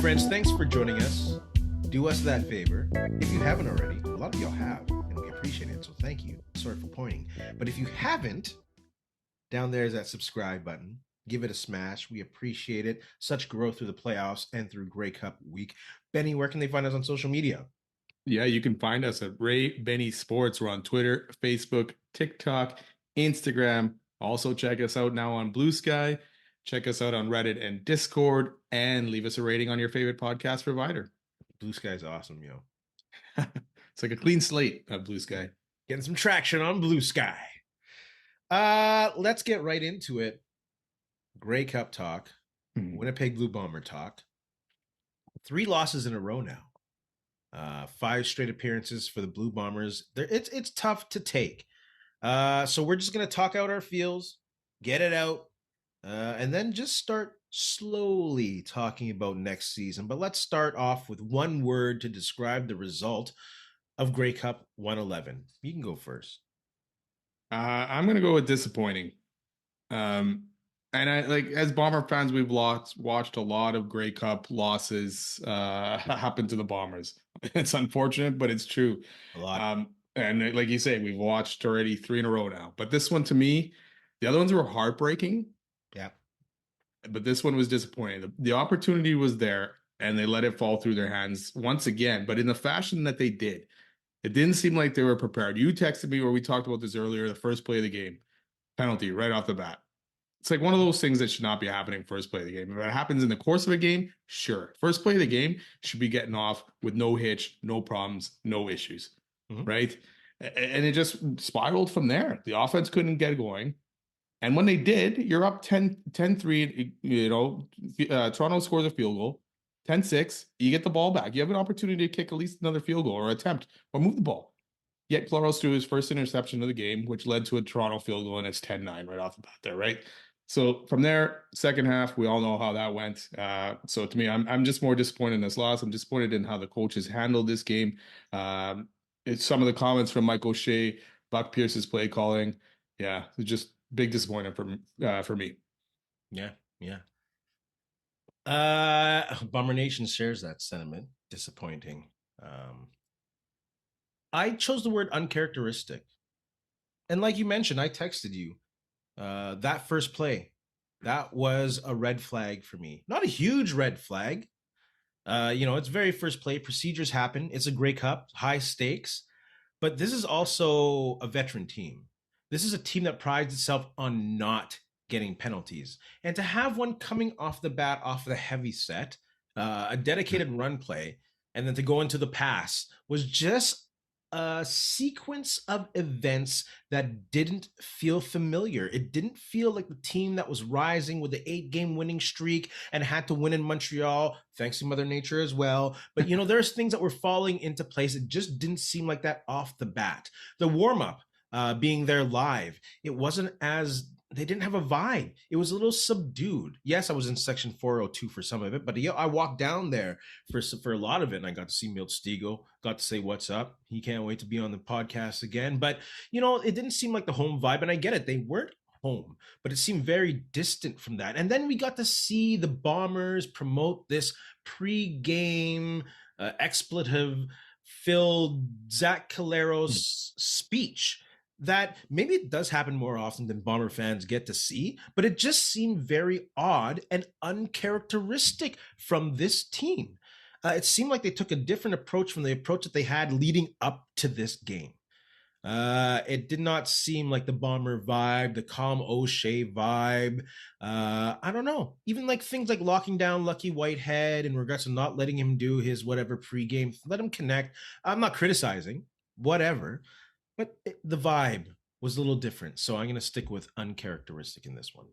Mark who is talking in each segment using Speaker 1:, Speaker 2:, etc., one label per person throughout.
Speaker 1: friends, thanks for joining us. Do us that favor. If you haven't already, a lot of y'all have, and we appreciate it, so thank you. Sorry for pointing. But if you haven't, down there is that subscribe button. Give it a smash. We appreciate it. Such growth through the playoffs and through Grey Cup week. Benny, where can they find us on social media?
Speaker 2: Yeah, you can find us at Ray Benny Sports. We're on Twitter, Facebook, TikTok, Instagram. Also, check us out now on Blue Sky. Check us out on Reddit and Discord, and leave us a rating on your favorite podcast provider.
Speaker 1: Blue Sky's awesome, yo.
Speaker 2: It's like a clean slate of Blue Sky.
Speaker 1: Getting some traction on Blue Sky. Let's get right into it. Grey Cup talk. Winnipeg Blue Bomber talk. 3 losses in a row now. 5 straight appearances for the Blue Bombers. It's tough to take. So we're just going to talk out our feels, get it out, and then just start slowly talking about next season. But let's start off with one word to describe the result of Grey Cup 111. You can go first.
Speaker 2: I'm going to go with disappointing. And I as Bomber fans, we've watched a lot of Grey Cup losses happen to the Bombers. It's unfortunate, but it's true.
Speaker 1: A lot.
Speaker 2: And like you say, we've watched already 3 in a row now. But this one, to me, the other ones were heartbreaking.
Speaker 1: Yeah.
Speaker 2: But this one was disappointing. The opportunity was there, and they let it fall through their hands once again. But in the fashion that they did, it didn't seem like they were prepared. You texted me, or we talked about this earlier, the first play of the game, penalty right off the bat. It's like one of those things that should not be happening first play of the game. If it happens in the course of a game, sure. First play of the game should be getting off with no hitch, no problems, no issues, right? And it just spiraled from there. The offense couldn't get going. And when they did, you're up 10-3, Toronto scores a field goal, 10-6, you get the ball back. You have an opportunity to kick at least another field goal or attempt or move the ball. Yet Collaros threw his first interception of the game, which led to a Toronto field goal, and it's 10-9 right off the bat there, right? So from there, second half, we all know how that went. So to me, I'm just more disappointed in this loss. I'm disappointed in how the coaches handled this game. It's some of the comments from Mike O'Shea, Buck Pierce's play calling. Yeah, it's just big disappointment for me.
Speaker 1: Yeah. Bomber Nation shares that sentiment. Disappointing. I chose the word uncharacteristic. And like you mentioned, I texted you. That first play, that was a red flag for me. Not a huge red flag. It's very first play. Procedures happen. It's a Grey Cup, high stakes. But this is also a veteran team. This is a team that prides itself on not getting penalties. And to have one coming off the bat, off the heavy set, a dedicated run play, and then to go into the pass was just a sequence of events that didn't feel familiar. It didn't feel like the team that was rising with the 8-game winning streak and had to win in Montreal, thanks to Mother Nature as well. But, there's things that were falling into place. It just didn't seem like that off the bat. The warm-up being there live, it wasn't as... They didn't have a vibe. It was a little subdued. Yes, I was in section 402 for some of it, but I walked down there for a lot of it, and I got to see Milt Stiegel, got to say what's up. He can't wait to be on the podcast again. But, it didn't seem like the home vibe, and I get it. They weren't home, but it seemed very distant from that. And then we got to see the Bombers promote this pre-game expletive-filled Zach Collaros speech that maybe it does happen more often than Bomber fans get to see, but it just seemed very odd and uncharacteristic from this team. It seemed like they took a different approach from the approach that they had leading up to this game. It did not seem like the Bomber vibe, the calm O'Shea vibe. I don't know. Even like things like locking down Lucky Whitehead in regards to not letting him do his whatever pregame, let him connect. I'm not criticizing, whatever. But the vibe was a little different. So I'm going to stick with uncharacteristic in this one.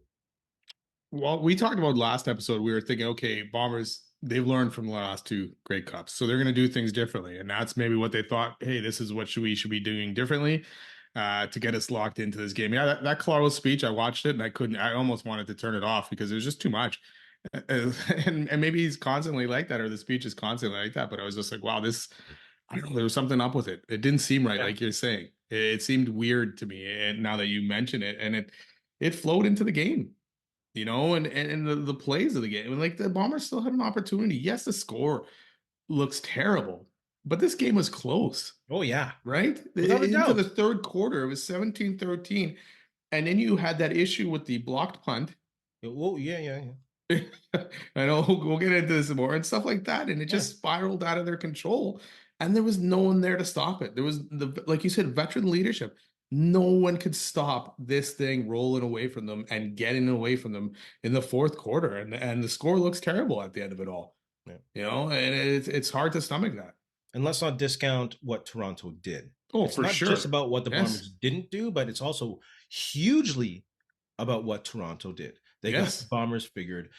Speaker 2: Well, we talked about last episode. We were thinking, okay, Bombers, they've learned from the last 2 Grey Cups. So they're going to do things differently. And that's maybe what they thought, hey, this is what we should be doing differently to get us locked into this game. Yeah, that Collaros speech, I watched it and I almost wanted to turn it off because it was just too much. And maybe he's constantly like that, or the speech is constantly like that. But I was just like, wow, I don't know, there was something up with it. It didn't seem right, like you're saying. It seemed weird to me, and now that you mention it, and it flowed into the game. and the plays of the game. Like the Bombers still had an opportunity. Yes, the score looks terrible, but this game was close,
Speaker 1: Oh yeah,
Speaker 2: right?
Speaker 1: without a
Speaker 2: Into the
Speaker 1: doubt.
Speaker 2: third quarter, it was 17-13. And then you had that issue with the blocked punt.
Speaker 1: Oh yeah, yeah, yeah.
Speaker 2: I know we'll get into this more and stuff like that. And it
Speaker 1: Yeah.
Speaker 2: just spiraled out of their control. And there was no one there to stop it. There was like you said, veteran leadership. No one could stop this thing rolling away from them and getting away from them in the fourth quarter. And the score looks terrible at the end of it all.
Speaker 1: Yeah.
Speaker 2: And it's hard to stomach that.
Speaker 1: And let's not discount what Toronto did.
Speaker 2: Oh,
Speaker 1: It's
Speaker 2: for
Speaker 1: not just
Speaker 2: sure.
Speaker 1: about what the
Speaker 2: Yes.
Speaker 1: Bombers didn't do, but it's also hugely about what Toronto did. They got the
Speaker 2: Yes.
Speaker 1: Bombers figured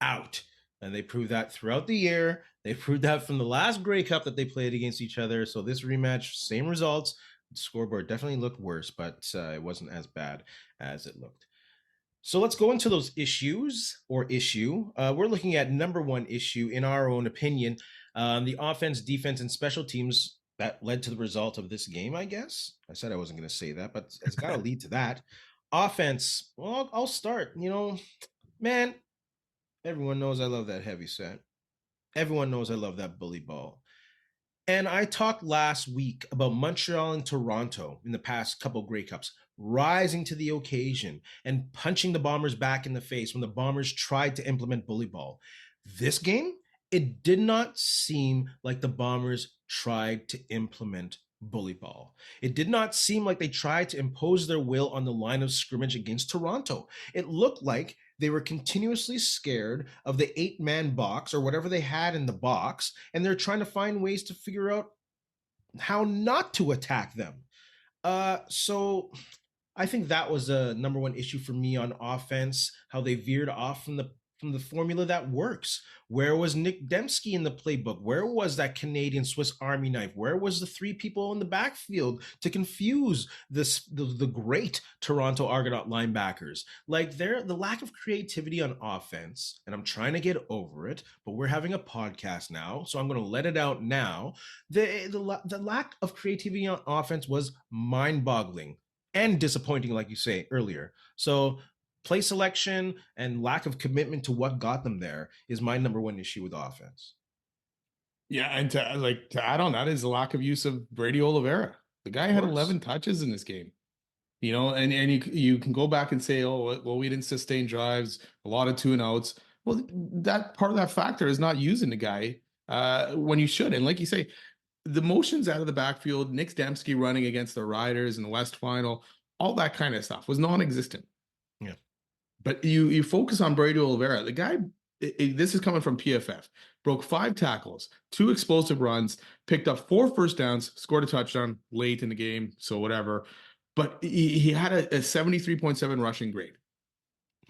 Speaker 1: out. And they proved that throughout the year. They proved that from the last Grey Cup that they played against each other. So this rematch, same results. The scoreboard definitely looked worse, but it wasn't as bad as it looked. So let's go into those issues or issue. We're looking at number one issue, in our own opinion, the offense, defense, and special teams that led to the result of this game, I guess. I said I wasn't going to say that, but it's got to lead to that. Offense, well, I'll start. Man, everyone knows I love that heavy set. Everyone knows I love that bully ball. And I talked last week about Montreal and Toronto in the past couple Grey Cups rising to the occasion and punching the Bombers back in the face when the Bombers tried to implement bully ball. This game, it did not seem like the Bombers tried to implement bully ball. It did not seem like they tried to impose their will on the line of scrimmage against Toronto. It looked like they were continuously scared of the 8-man box or whatever they had in the box, and they're trying to find ways to figure out how not to attack them. So I think that was a number one issue for me on offense, how they veered off from the formula that works. Where was Nick Dembski in the playbook? Where was that Canadian Swiss Army knife? Where was the three people in the backfield to confuse the great Toronto Argonaut linebackers? Like the lack of creativity on offense, and I'm trying to get over it, but we're having a podcast now, so I'm going to let it out now. The lack of creativity on offense was mind-boggling and disappointing, like you say earlier. So play selection and lack of commitment to what got them there is my number one issue with offense.
Speaker 2: Yeah, and to add on that is the lack of use of Brady Oliveira. The guy
Speaker 1: Of
Speaker 2: had
Speaker 1: course.
Speaker 2: 11 touches in this game. And you can go back and say, oh, well, we didn't sustain drives, a lot of 2-and-outs. Well, that part of that factor is not using the guy when you should. And like you say, the motions out of the backfield, Nick Dembski running against the Riders in the West Final, all that kind of stuff was non-existent.
Speaker 1: Yeah.
Speaker 2: But you focus on Brady Oliveira. The guy, this is coming from PFF, broke 5 tackles, 2 explosive runs, picked up 4 first downs, scored a touchdown late in the game, so whatever. But he had a 73.7 rushing grade.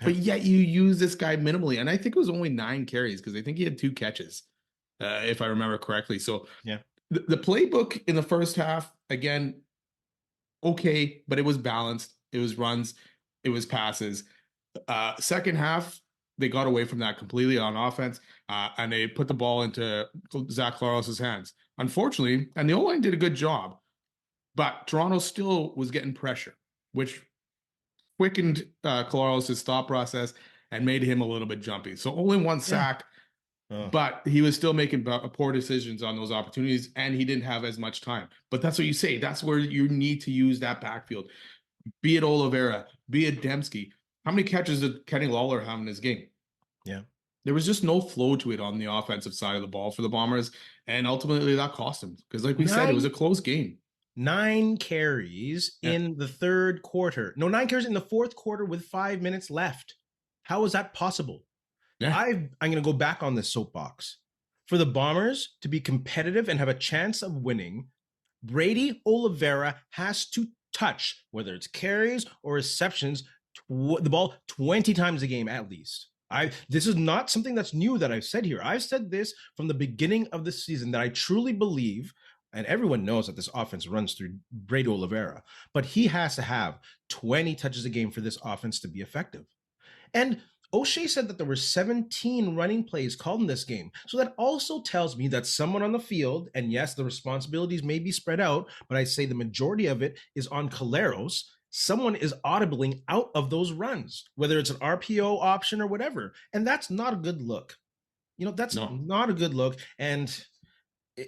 Speaker 2: But yet you use this guy minimally. And I think it was only 9 carries because I think he had 2 catches, if I remember correctly. So
Speaker 1: yeah,
Speaker 2: the playbook in the first half, again, okay, but it was balanced. It was runs, it was passes. Second half, they got away from that completely on offense, and they put the ball into Zach Collaros' hands. Unfortunately, and the O-line did a good job, but Toronto still was getting pressure, which quickened Collaros' thought process and made him a little bit jumpy. So only 1 sack, but he was still making poor decisions on those opportunities, and he didn't have as much time. But that's what you say. That's where you need to use that backfield. Be it Oliveira, be it Dembski. How many catches did Kenny Lawler have in this game?
Speaker 1: Yeah.
Speaker 2: There was just no flow to it on the offensive side of the ball for the Bombers, and ultimately that cost them. Because like we said, it was a close game.
Speaker 1: 9 carries in the third quarter. No, 9 carries in the fourth quarter with 5 minutes left. How is that possible?
Speaker 2: Yeah.
Speaker 1: I'm going to go back on this soapbox. For the Bombers to be competitive and have a chance of winning, Brady Oliveira has to touch, whether it's carries or receptions, the ball 20 times a game at least. This is not something that's new that I've said here. I've said this from the beginning of the season that I truly believe, and everyone knows that this offense runs through Brady Oliveira, but he has to have 20 touches a game for this offense to be effective. And O'Shea said that there were 17 running plays called in this game. So that also tells me that someone on the field, and yes, the responsibilities may be spread out, but I say the majority of it is on Collaros, someone is audibling out of those runs, whether it's an RPO option or whatever. And that's not a good look. That's
Speaker 2: No.
Speaker 1: not a good look. And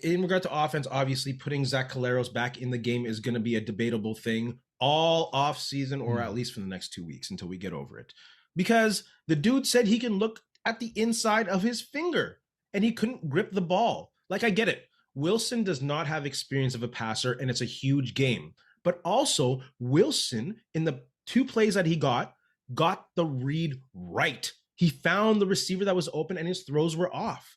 Speaker 1: in regard to offense, obviously putting Zach Collaros back in the game is going to be a debatable thing all off season, or at least for the next 2 weeks until we get over it. Because the dude said he can look at the inside of his finger and he couldn't grip the ball. Like, I get it. Wilson does not have experience of a passer, and it's a huge game. But also, Wilson, in the 2 plays that he got the read right. He found the receiver that was open and his throws were off.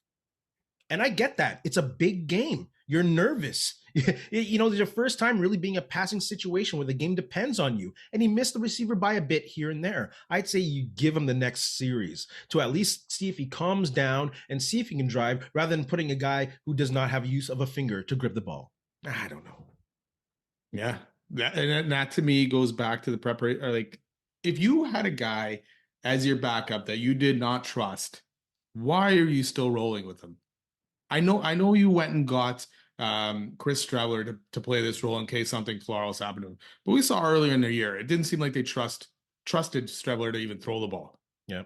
Speaker 1: And I get that. It's a big game. You're nervous. It's your first time really being a passing situation where the game depends on you. And he missed the receiver by a bit here and there. I'd say you give him the next series to at least see if he calms down and see if he can drive, rather than putting a guy who does not have use of a finger to grip the ball. I don't know.
Speaker 2: Yeah. That to me goes back to the preparation. Like, if you had a guy as your backup that you did not trust, why are you still rolling with him? I know you went and got Chris Streveler to play this role in case something Collaros happened to him. But we saw earlier in the year, it didn't seem like they trusted Streveler to even throw the ball.
Speaker 1: Yeah.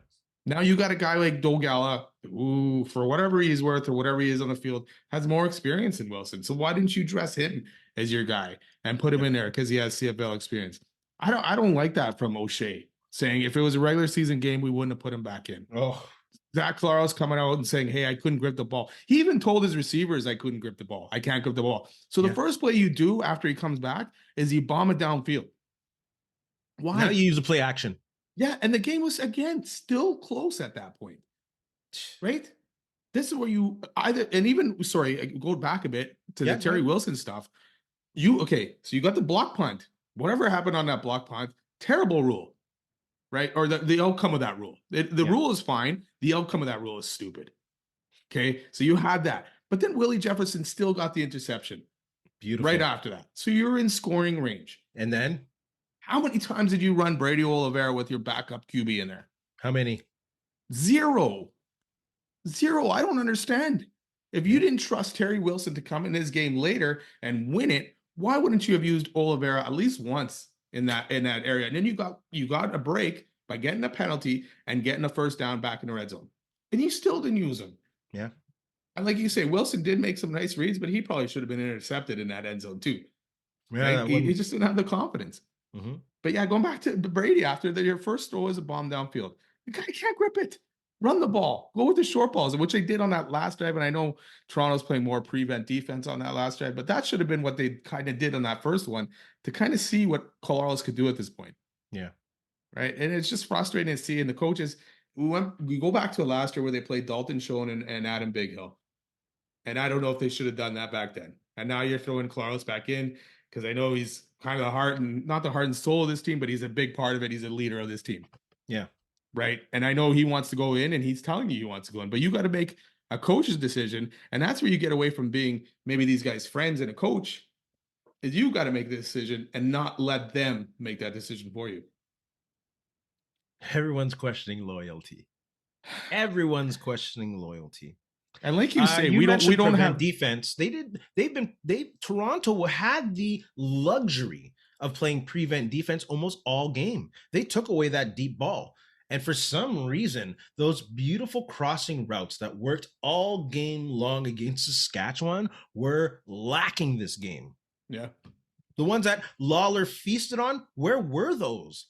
Speaker 2: Now you got a guy like Dogala, who, for whatever he's worth or whatever he is on the field, has more experience than Wilson. So why didn't you dress him as your guy and put him in there because he has CFL experience? I don't like that from O'Shea, saying if it was a regular season game, we wouldn't have put him back in.
Speaker 1: Oh,
Speaker 2: Zach Collaros coming out and saying, hey, I couldn't grip the ball. He even told his receivers, I couldn't grip the ball. I can't grip the ball. So the first play you do after he comes back is you bomb it downfield. Why?
Speaker 1: Now you use the play action.
Speaker 2: Yeah, and the game was, again, still close at that point, right? This is where you either, and even, sorry, go back a bit to the Terry Wilson stuff. So you got the block punt. Whatever happened on that block punt, terrible rule. Right? Or the outcome of that rule. The rule is fine. The outcome of that rule is stupid. Okay? So you had that. But then Willie Jefferson still got the interception.
Speaker 1: Beautiful.
Speaker 2: Right after that. So you're in scoring range.
Speaker 1: And then?
Speaker 2: How many times did you run Brady Oliveira with your backup QB in there?
Speaker 1: How many?
Speaker 2: 0. I don't understand. If you didn't trust Terry Wilson to come in this game later and win it, why wouldn't you have used Oliveira at least once in that area? And then you got a break by getting a penalty and getting a first down back in the red zone. And you still didn't use him.
Speaker 1: Yeah.
Speaker 2: And like you say, Wilson did make some nice reads, but he probably should have been intercepted in that end zone too. Yeah, right? He just didn't have the confidence.
Speaker 1: Mm-hmm.
Speaker 2: But yeah, going back to Brady after your first throw is a bomb downfield. The guy can't grip it. Run the ball. Go with the short balls, which they did on that last drive. And I know Toronto's playing more prevent defense on that last drive, but that should have been what they kind of did on that first one to kind of see what Collaros could do at this point.
Speaker 1: Yeah.
Speaker 2: Right. And it's just frustrating to see. And the coaches, we go back to last year where they played Dalton Schoen and Adam Bighill. And I don't know if they should have done that back then. And now you're throwing Collaros back in because I know he's kind of the heart and not the heart and soul of this team, but he's a big part of it. He's a leader of this team.
Speaker 1: Yeah.
Speaker 2: Right. And I know he wants to go in and he's telling you he wants to go in, but you got to make a coach's decision. And that's where you get away from being maybe these guys' friends and a coach, is you got to make the decision and not let them make that decision for you.
Speaker 1: Everyone's questioning loyalty. Everyone's questioning loyalty.
Speaker 2: And like you say, we don't have
Speaker 1: defense. Toronto had the luxury of playing prevent defense almost all game. They took away that deep ball. And for some reason, those beautiful crossing routes that worked all game long against Saskatchewan were lacking this game.
Speaker 2: Yeah.
Speaker 1: The ones that Lawler feasted on, where were those?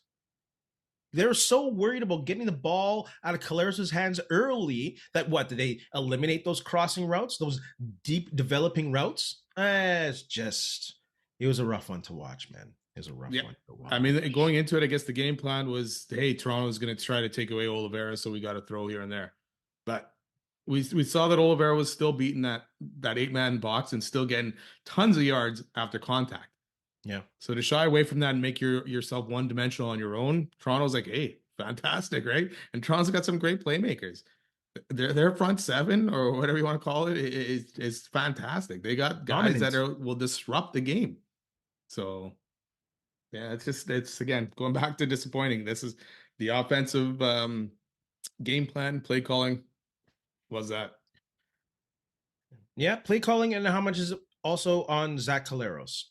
Speaker 1: They were so worried about getting the ball out of Collaros' hands early that did they eliminate those crossing routes, those deep developing routes? It was a rough one to watch, man. It was a rough one to watch.
Speaker 2: I mean, going into it, I guess the game plan was, hey, Toronto's going to try to take away Oliveira, so we got to throw here and there. But we saw that Oliveira was still beating that 8-man box and still getting tons of yards after contact.
Speaker 1: Yeah.
Speaker 2: So to shy away from that and make yourself one-dimensional on your own, Toronto's like, hey, fantastic, right? And Toronto's got some great playmakers. Their front seven, or whatever you want to call it, is fantastic. They got guys that will disrupt the game. So, yeah, it's again, going back to disappointing. This is the offensive game plan, play calling. Was that?
Speaker 1: Yeah, play calling, and how much is it also on Zach Collaros?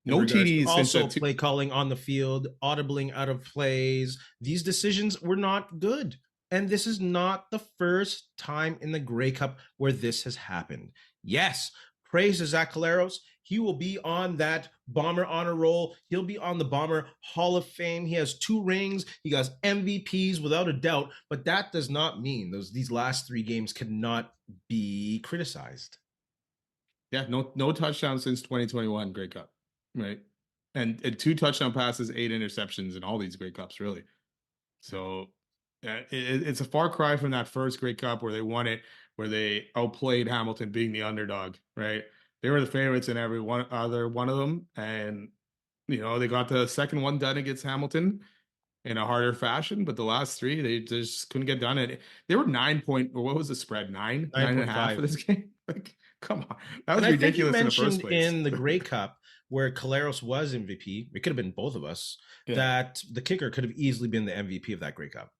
Speaker 1: in
Speaker 2: No
Speaker 1: regards to
Speaker 2: TDs since
Speaker 1: also
Speaker 2: that.
Speaker 1: play calling on the field, audibling out of plays. These decisions were not good. And this is not the first time in the Grey Cup where this has happened. Yes, praise to Zach Collaros. He will be on that Bomber honor roll. He'll be on the Bomber Hall of Fame. He has 2 rings. He got MVPs without a doubt. But that does not mean these last 3 games cannot be criticized.
Speaker 2: Yeah, no touchdowns since 2021 Grey Cup, right? And 2 touchdown passes, 8 interceptions in all these Grey Cups, really. So it's a far cry from that first Grey Cup where they won it, where they outplayed Hamilton being the underdog, right? They were the favorites in every other one of them. And, they got the second one done against Hamilton in a harder fashion, but the last 3, they just couldn't get done. And they were 9 point, or what was the spread? 9.5 for this game? Like, come on. That was
Speaker 1: And I think you
Speaker 2: ridiculous in the first
Speaker 1: mentioned
Speaker 2: place.
Speaker 1: in the Grey Cup where Collaros was MVP, it could have been both of us, that the kicker could have easily been the MVP of that Grey Cup.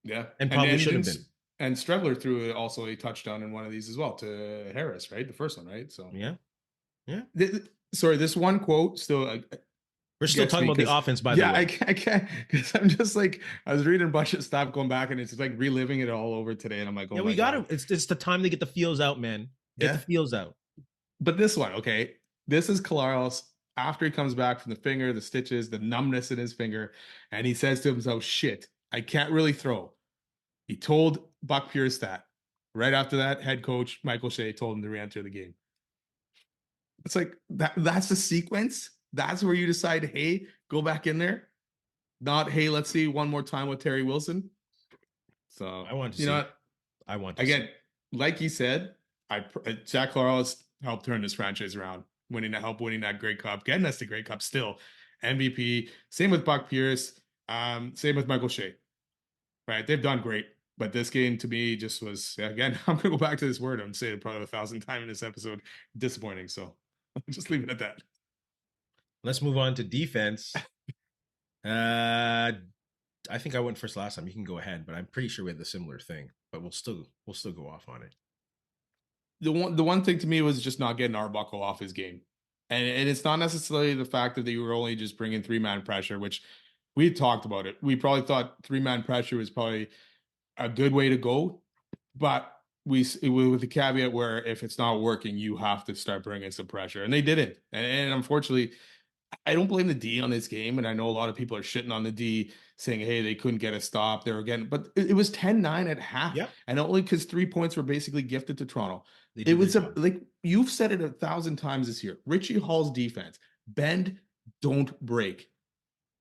Speaker 2: Yeah.
Speaker 1: And probably should have been.
Speaker 2: And Strebler threw also a touchdown in one of these as well to Harris, right? The first one, right? So
Speaker 1: yeah.
Speaker 2: Sorry, this one quote still
Speaker 1: we're still talking about the offense, by the way.
Speaker 2: Yeah, I can't, because I'm just like, I was reading a bunch of stuff going back, and it's like reliving it all over today, and I'm like, oh,
Speaker 1: yeah, we got to. It's the time to get the feels out, man. Get the feels out.
Speaker 2: But this one, okay, this is Collaros after he comes back from the finger, the stitches, the numbness in his finger, and he says to himself, "Shit, I can't really throw." He told Buck Pierce that. Right after that, head coach Michael Shea told him to re-enter the game. It's like that's the sequence. That's where you decide, hey, go back in there. Not, hey, let's see one more time with Terry Wilson. So
Speaker 1: I want to see. I want to
Speaker 2: again,
Speaker 1: see.
Speaker 2: like he said, Jack Collaros helped turn this franchise around, winning that Grey Cup, getting us the Grey Cup still. MVP. Same with Buck Pierce. Same with Michael Shea. Right. They've done great. But this game to me just was, again, I'm going to go back to this word. I'm saying it probably 1,000 times in this episode. Disappointing. So I'll just leave it at that.
Speaker 1: Let's move on to defense. I think I went first last time. You can go ahead, but I'm pretty sure we had the similar thing. But we'll still go off on it.
Speaker 2: The one thing to me was just not getting Arbuckle off his game. And it's not necessarily the fact that you were only just bringing 3-man pressure, which we talked about it. We probably thought 3-man pressure was probably a good way to go, but with the caveat where if it's not working, you have to start bringing some pressure, and they didn't. And unfortunately, I don't blame the D on this game, and I know a lot of people are shitting on the D, saying, "Hey, they couldn't get a stop." They were getting, but it was 10-9 at half, and only because 3 points were basically gifted to Toronto. It was like you've said it 1,000 times this year. Richie Hall's defense: bend, don't break.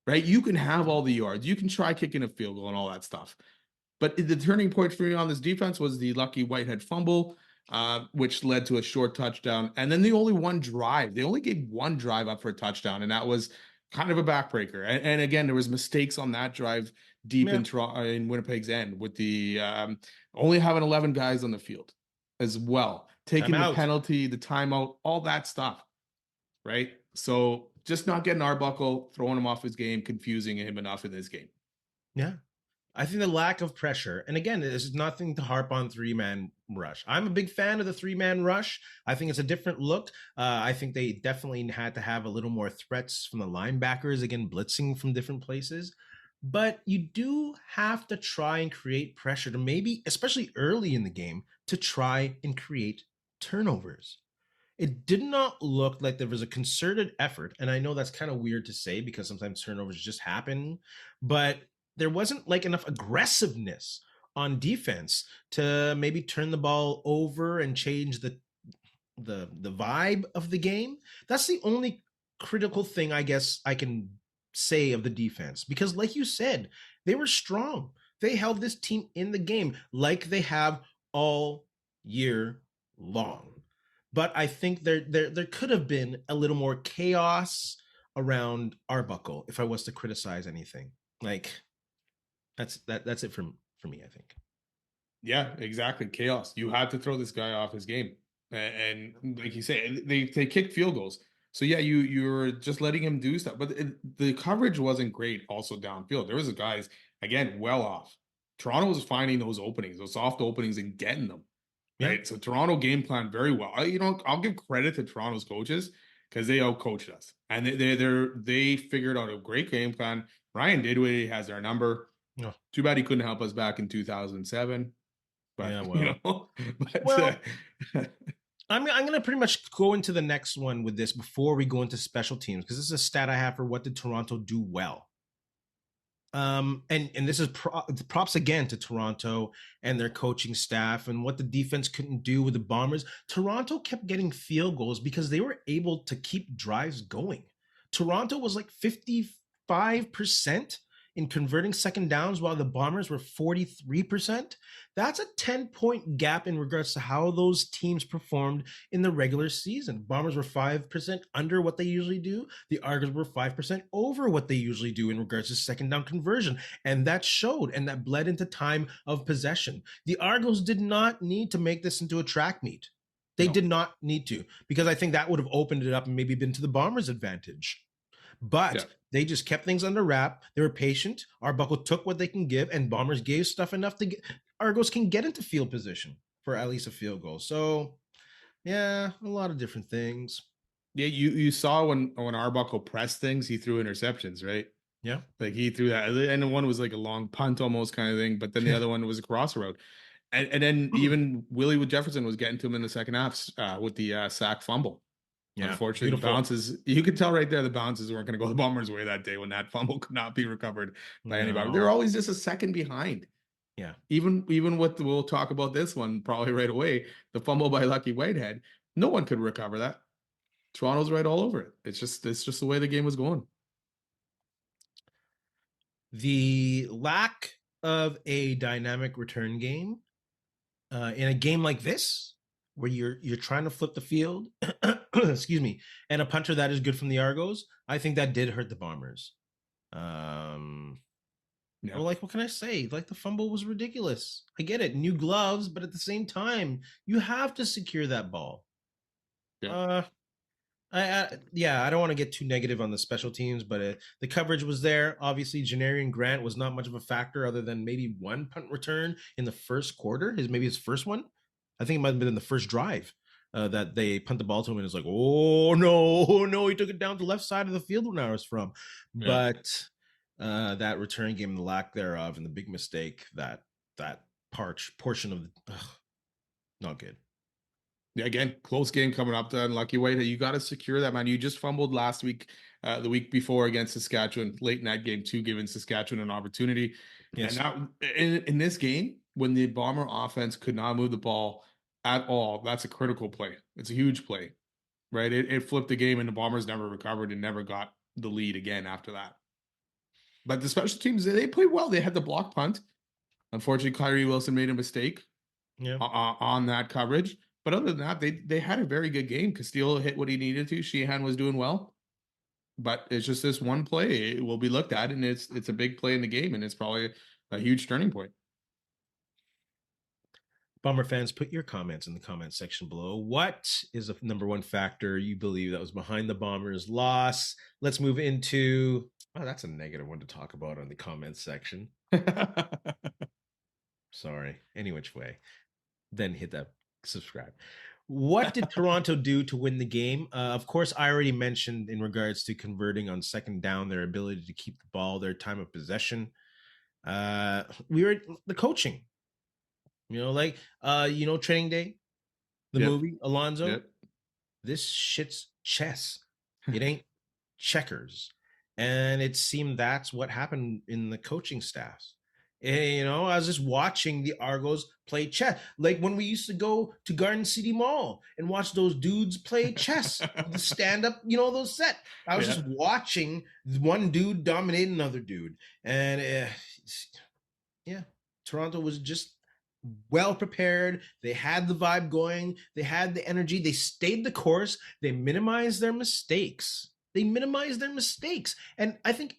Speaker 2: Right? You can have all the yards, you can try kicking a field goal and all that stuff. But the turning point for me on this defense was the lucky Whitehead fumble, which led to a short touchdown. And then the only one drive. They only gave one drive up for a touchdown, and that was kind of a backbreaker. And again, there was mistakes on that drive deep in Winnipeg's end with the only having 11 guys on the field as well. Taking the penalty, the timeout, all that stuff, right? So just not getting Arbuckle, throwing him off his game, confusing him enough in this game.
Speaker 1: Yeah. I think the lack of pressure, and again, this is nothing to harp on 3-man rush. I'm a big fan of the 3-man rush. I think it's a different look. I think they definitely had to have a little more threats from the linebackers, again, blitzing from different places. But you do have to try and create pressure to maybe, especially early in the game, to try and create turnovers. It did not look like there was a concerted effort, and I know that's kind of weird to say because sometimes turnovers just happen, but there wasn't like enough aggressiveness on defense to maybe turn the ball over and change the vibe of the game. That's the only critical thing I guess I can say of the defense, because like you said, they were strong. They held this team in the game like they have all year long. But I think there could have been a little more chaos around Arbuckle if I was to criticize anything. Like that's it for me, I think.
Speaker 2: Yeah, exactly. Chaos. You had to throw this guy off his game. And like you say, they kicked field goals. So yeah, you're just letting him do stuff. But the coverage wasn't great also downfield. There was guys, again, well off. Toronto was finding those openings, those soft openings, and getting them. Right. So Toronto game plan very well. I'll give credit to Toronto's coaches, because they outcoached us, and they figured out a great game plan. Ryan Didwitty has our number.
Speaker 1: No.
Speaker 2: Too bad he couldn't help us back in 2007, but
Speaker 1: Yeah, well.
Speaker 2: but
Speaker 1: Well, I'm going to pretty much go into the next one with this before we go into special teams, because this is a stat I have for what did Toronto do well. And this is props again to Toronto and their coaching staff and what the defense couldn't do with the Bombers. Toronto kept getting field goals because they were able to keep drives going. Toronto was like 55% in converting second downs, while the Bombers were 43%. That's a 10-point gap in regards to how those teams performed in the regular season. Bombers were 5% under what they usually do. The Argos were 5% over what they usually do in regards to second down conversion. And that showed, and that bled into time of possession. The Argos did not need to make this into a track meet. They did not need to, because I think that would have opened it up and maybe been to the Bombers' advantage. But they just kept things under wrap. They were patient. Arbuckle took what they can give, and Bombers gave stuff enough to get Argos can get into field position for at least a field goal. So, yeah, a lot of different things.
Speaker 2: Yeah, you saw when Arbuckle pressed things, he threw interceptions, right?
Speaker 1: Yeah,
Speaker 2: like he threw that, and one was like a long punt almost kind of thing, but then the other one was a cross road, and then even Willie with Jefferson was getting to him in the second half with the sack fumble. Yeah, unfortunately, beautiful. The bounces, you could tell right there, the bounces weren't going to go the Bombers' way that day when that fumble could not be recovered by anybody. They're always just a second behind.
Speaker 1: Yeah.
Speaker 2: Even with, we'll talk about this one probably right away, the fumble by Lucky Whitehead, no one could recover that. Toronto's right all over it. It's just the way the game was going.
Speaker 1: The lack of a dynamic return game in a game like this, where you're trying to flip the field, excuse me, and a punter that is good from the Argos, I think that did hurt the Bombers. Well, like, what can I say? Like, the fumble was ridiculous. I get it, new gloves, but at the same time, you have to secure that ball. Yeah. I don't want to get too negative on the special teams, but the coverage was there. Obviously, Janarian Grant was not much of a factor other than maybe one punt return in the first quarter, his first one. I think it might have been in the first drive that they punt the ball to him, and it's like, oh no, he took it down the left side of the field when I was from. Yeah. But that return game, the lack thereof, and the big mistake, that portion of not good.
Speaker 2: Yeah, again, close game coming up to Unlucky White. You got to secure that, man. You just fumbled last week, the week before against Saskatchewan, late in that game too, giving Saskatchewan an opportunity. Yes. And now in this game, when the Bomber offense could not move the ball at all, that's a critical play. It's a huge play, right? It flipped the game, and the Bombers never recovered and never got the lead again after that. But the special teams, they played well. They had the block punt. Unfortunately, Kyrie Wilson made a mistake on that coverage. But other than that, they had a very good game. Castillo hit what he needed to. Sheehan was doing well. But it's just this one play. It will be looked at, and it's a big play in the game, and it's probably a huge turning point.
Speaker 1: Bomber fans, put your comments in the comment section below. What is the number one factor you believe that was behind the Bombers' loss? Let's move into... Oh, that's a negative one to talk about on the comments section. Sorry. Any which way. Then hit that subscribe. What did Toronto do to win the game? Of course, I already mentioned in regards to converting on second down, their ability to keep the ball, their time of possession. We were the coaching. Training Day, the movie, Alonzo. Yep. This shit's chess. It ain't checkers. And it seemed that's what happened in the coaching staffs. I was just watching the Argos play chess. Like when we used to go to Garden City Mall and watch those dudes play chess, the stand-up, those set. I was just watching one dude dominate another dude. And Toronto was just well prepared. They had the vibe going. They had the energy. They stayed the course. They minimized their mistakes. And I think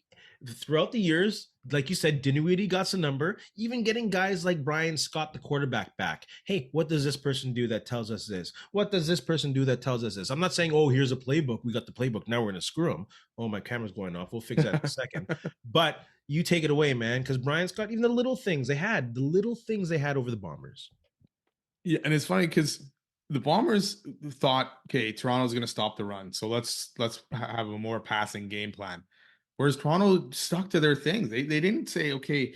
Speaker 1: throughout the years, like you said, Dinwiddie got some number, even getting guys like Brian Scott, the quarterback, back. Hey, what does this person do that tells us this? What does this person do that tells us this? I'm not saying, oh, here's a playbook. We got the playbook. Now we're going to screw them. Oh, my camera's going off. We'll fix that in a second. But you take it away, man, because Brian Scott, even the little things they had over the Bombers.
Speaker 2: Yeah, and it's funny because the Bombers thought, okay, Toronto's going to stop the run, so let's have a more passing game plan. Whereas Toronto stuck to their things. They didn't say, okay,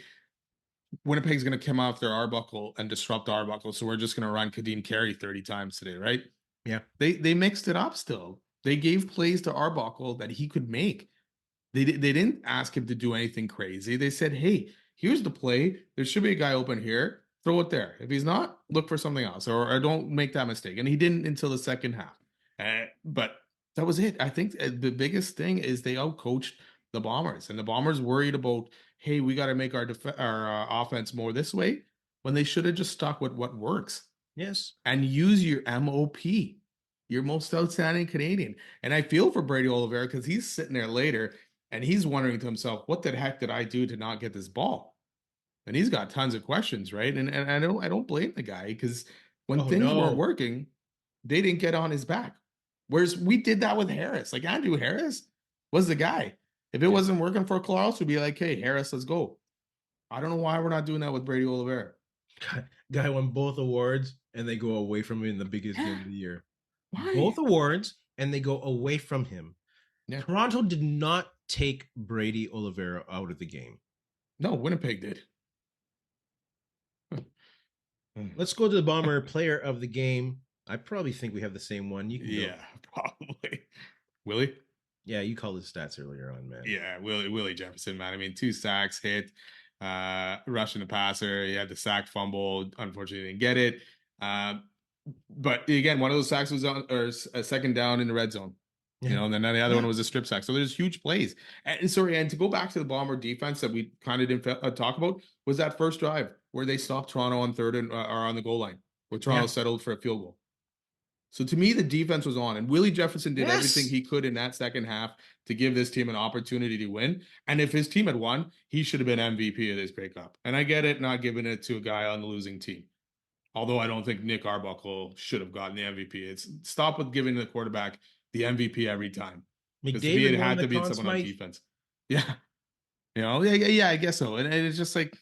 Speaker 2: Winnipeg's going to come off their Arbuckle and disrupt Arbuckle, so we're just going to run Kadeem Carey 30 times today, right?
Speaker 1: Yeah.
Speaker 2: They mixed it up still. They gave plays to Arbuckle that he could make. They didn't ask him to do anything crazy. They said, "Hey, here's the play. There should be a guy open here. Throw it there. If he's not, look for something else, or don't make that mistake." And he didn't until the second half. But that was it. I think the biggest thing is they outcoached the Bombers, and the Bombers worried about, "Hey, we got to make our offense more this way," when they should have just stuck with what works
Speaker 1: Yes.
Speaker 2: and use your MOP, your most outstanding Canadian. And I feel for Brady Oliveira because he's sitting there later and he's wondering to himself, what the heck did I do to not get this ball? And he's got tons of questions, right? And I don't blame the guy because when
Speaker 1: Oh
Speaker 2: things weren't
Speaker 1: no.
Speaker 2: working, they didn't get on his back. Whereas we did that with Harris. Like Andrew Harris was the guy. If it
Speaker 1: Yeah.
Speaker 2: wasn't working for Collaros, we'd be like, hey, Harris, let's go. I don't know why we're not doing that with Brady Oliveira.
Speaker 1: Guy won both awards and they go away from him in the biggest game of the year.
Speaker 2: Why?
Speaker 1: Both awards and they go away from him.
Speaker 2: Yeah.
Speaker 1: Toronto did not take Brady Oliveira out of the game.
Speaker 2: No, Winnipeg did.
Speaker 1: Let's go to the Bomber player of the game. I probably think we have the same one. You can go.
Speaker 2: Yeah, probably. Willie?
Speaker 1: Yeah, you called his stats earlier on, man.
Speaker 2: Yeah, Willie Jefferson, man. I mean, 2 sacks, hit, rushing the passer. He had the sack fumble. Unfortunately, didn't get it. But again, one of those sacks was on or a second down in the red zone.
Speaker 1: Yeah.
Speaker 2: And then the other one was a strip sack. So there's huge plays. And to go back to the Bomber defense that we kind of didn't talk about was that first drive where they stopped Toronto on third and or on the goal line, where Toronto settled for a field goal. So to me, the defense was on, and Willie Jefferson did everything he could in that second half to give this team an opportunity to win. And if his team had won, he should have been MVP of this Grey Cup. And I get it, not giving it to a guy on the losing team. Although I don't think Nick Arbuckle should have gotten the MVP. It's stop with giving the quarterback the MVP every time. Because to me, it had to be someone on defense. Yeah. Yeah, I guess so. And it's just like,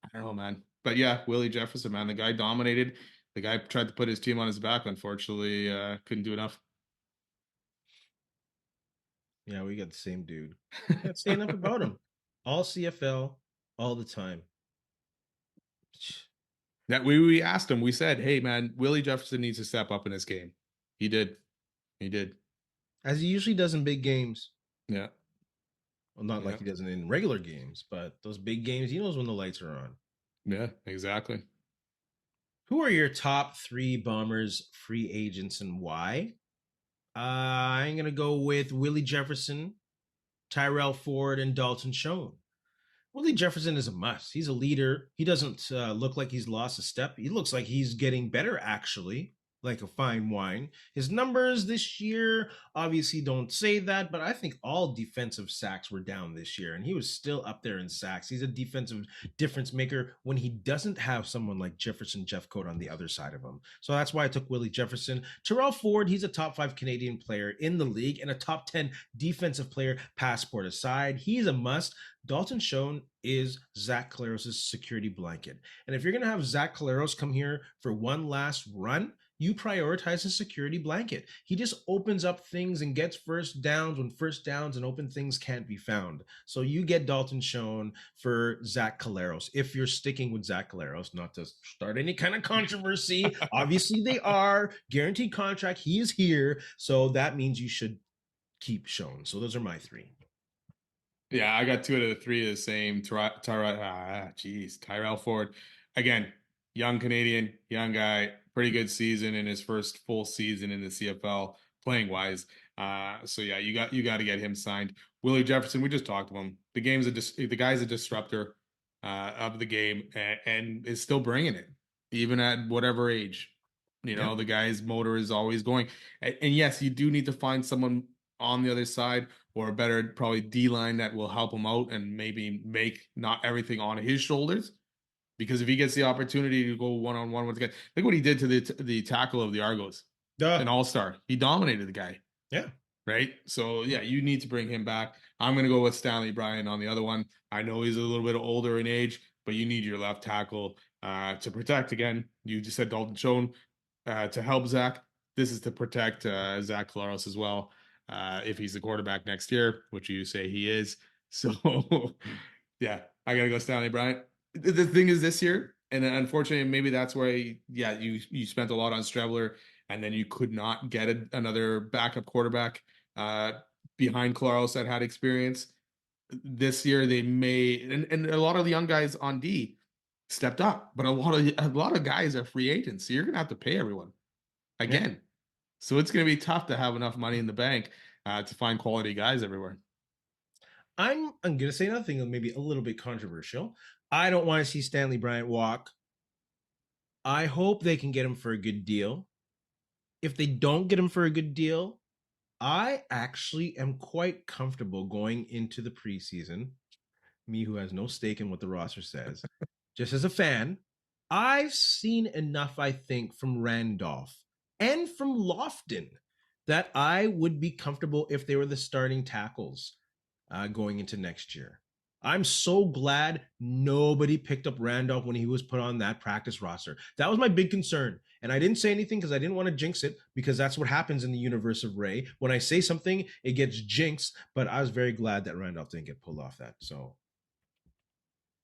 Speaker 2: I don't know, man. But yeah, Willie Jefferson, man, the guy dominated. The guy tried to put his team on his back. Unfortunately, couldn't do enough.
Speaker 1: Yeah, we got the same dude. Can't say enough about him. All CFL, all the time.
Speaker 2: That we asked him. We said, "Hey, man, Willie Jefferson needs to step up in this game." He did. He did.
Speaker 1: As he usually does in big games.
Speaker 2: Yeah.
Speaker 1: Well, not like he doesn't in regular games, but those big games, he knows when the lights are on.
Speaker 2: Yeah, exactly.
Speaker 1: Who are your top 3 Bombers free agents and why? I'm going to go with Willie Jefferson, Tyrell Ford, and Dalton Schoen. Willie Jefferson is a must. He's a leader. He doesn't look like he's lost a step. He looks like he's getting better, actually, like a fine wine. His numbers this year obviously don't say that, but I think all defensive sacks were down this year, and he was still up there in sacks. He's a defensive difference maker when he doesn't have someone like Jefferson Jeffcoat on the other side of him. So that's why I took Willie Jefferson. Terrell Ford, he's a top 5 Canadian player in the league and a top 10 defensive player, passport aside. He's a must. Dalton Schoen is Zach Collaros' security blanket. And if you're going to have Zach Collaros come here for one last run, you prioritize a security blanket. He just opens up things and gets first downs when first downs and open things can't be found. So you get Dalton Schoen for Zach Collaros. If you're sticking with Zach Collaros, not to start any kind of controversy, obviously they are. Guaranteed contract, he is here. So that means you should keep Schoen. So those are my 3.
Speaker 2: Yeah, I got 2 out of the 3 the same. Tyrell Ford. Again, young Canadian, young guy, pretty good season in his first full season in the CFL, playing wise. So yeah, you got to get him signed. Willie Jefferson, we just talked to him. The guy's a disruptor of the game and is still bringing it, even at whatever age. The guy's motor is always going. And yes, you do need to find someone on the other side or a better probably D-line that will help him out and maybe make not everything on his shoulders. Because if he gets the opportunity to go one-on-one with the guy, think what he did to the tackle of the Argos, an all-star. He dominated the guy.
Speaker 1: Yeah.
Speaker 2: Right? So, yeah, you need to bring him back. I'm going to go with Stanley Bryan on the other one. I know he's a little bit older in age, but you need your left tackle to protect. Again, you just said Dalton Schoen. to help Zach. This is to protect Zach Collaros as well, if he's the quarterback next year, which you say he is. So, yeah, I gotta go Stanley Bryant. The thing is this year, and unfortunately, maybe that's why, yeah, you spent a lot on Strebler, and then you could not get another backup quarterback behind Collaros that had experience. This year, they may, and a lot of the young guys on D stepped up, but a lot of guys are free agents, so you're gonna have to pay everyone
Speaker 1: Yeah.
Speaker 2: again. So it's gonna be tough to have enough money in the bank to find quality guys everywhere.
Speaker 1: I'm gonna say nothing that maybe a little bit controversial. I don't want to see Stanley Bryant walk. I hope they can get him for a good deal. If they don't get him for a good deal, I actually am quite comfortable going into the preseason. Me, who has no stake in what the roster says, just as a fan, I've seen enough, I think, from Randolph and from Lofton that I would be comfortable if they were the starting tackles going into next year. I'm so glad nobody picked up Randolph when he was put on that practice roster. That was my big concern. And I didn't say anything because I didn't want to jinx it, because that's what happens in the universe of Ray. When I say something, it gets jinxed. But I was very glad that Randolph didn't get pulled off that. So,